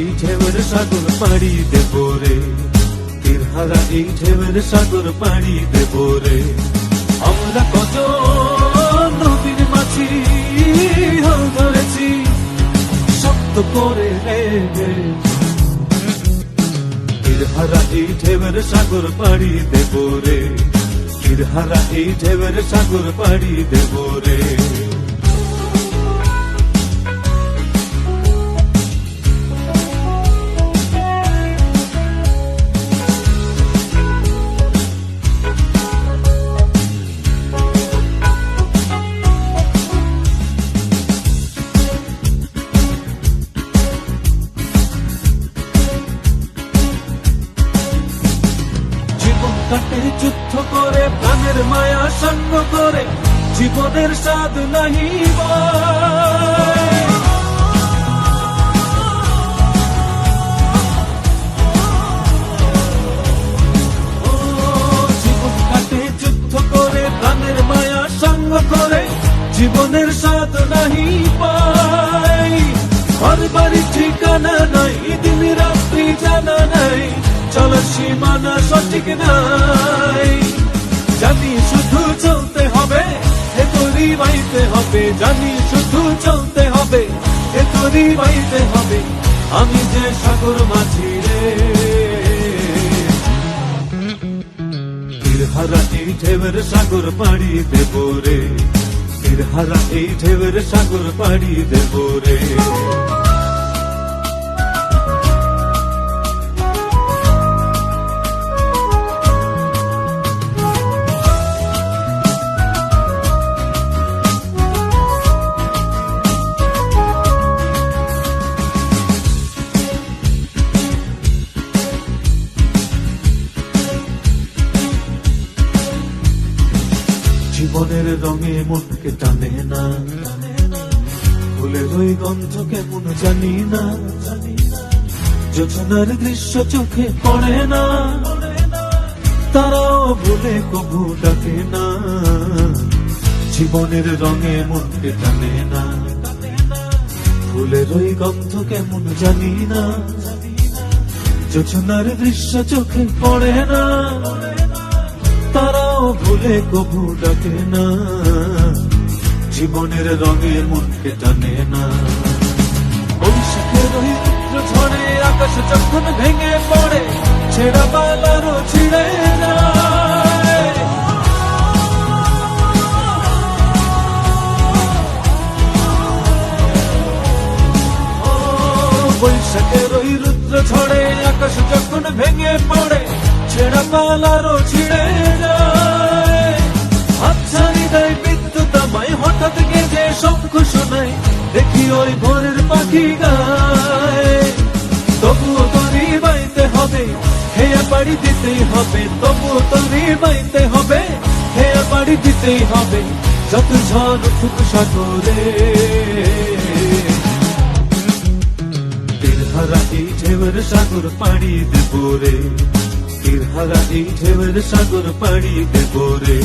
এই ঢেউয়ের সাগর পাড়ি দেব রে, তীর হারা এই ঢেউয়ের সাগর পাড়ি দেব রে। আমরা কত নদীর মাছি হাল ধরেছি শক্ত করে রে, তীর হারা এই ঢেউয়ের সাগর পাড়ি দেব রে, তীর হারা এই ঢেউয়ের সাগর পাড়ি দেব রে। কাটে যুদ্ধ করে প্রাণের মায়া সঙ্গ করে জীবনের স্বাদ নাহি জীবন কাটে যুদ্ধ করে প্রাণের মায়া সঙ্গ করে জীবনের স্বাদ নাহি পাই। ঘর বাড়ি ঠিকানা নাই, দিন রাত্রি জানা নাই, চলার সীমানা সঠিক নাই। জানি শুধু চলতে হবে, এ তরি বাইতে হবে, জানি শুধু চলতে হবে, এ তরি বাইতে হবে। আমি যে সাগর মাঝি রে, তীর হারা এই ঢেউয়ের সাগর পাড়ি দেব রে, তীর হারা এই ঢেউয়ের সাগর পাড়ি দেব রে। জীবনের রঙে মনকে টানে না, ফুলের ওই গন্ধ কেমন জানি না, যোজনার দৃশ্য চোখে পড়ে না, তারাও ভুলে কবু ডাকে না। জীবনের রঙে মনকে টানে না, ফুলের ওই গন্ধ কেমন জানি না, যোজনার দৃশ্য চোখে পড়ে না, তারাও ভুলে কবু ডাকে না। জীবনের রঙে মনকে টানে না। বৈশাখের ওই তীব্র ঝড়ে আকাশ যখন ভেঙে পড়ে ছেঁড়া পালারও ছিঁড়ে যায়। বৈশাখের ওই রুদ্র ঝড়ে আকাশ যখন ভেঙে পড়ে ছেঁড়া পালারও ছিঁড়ে যায়। হাতছানি দেয় বিদ্যুৎ আমায়, হঠাৎ গেজে শঙ্খ শোনায়, দেখি ওই ভোরের পাখি গায়। তবুও তরি বাইতে হবে, হেয়া পাড়ি দিতেই হবে, তবুও তরি বাইতে হবে, হেয়া পাড়ি দিতেই হবে, যত ঝড় উঠুক সাগরে। তীর হারা এই ঢেউয়ের সাগর পাড়ি দেব রে, তীর হারা এই ঢেউয়ের সাগর পাড়ি দেব রে।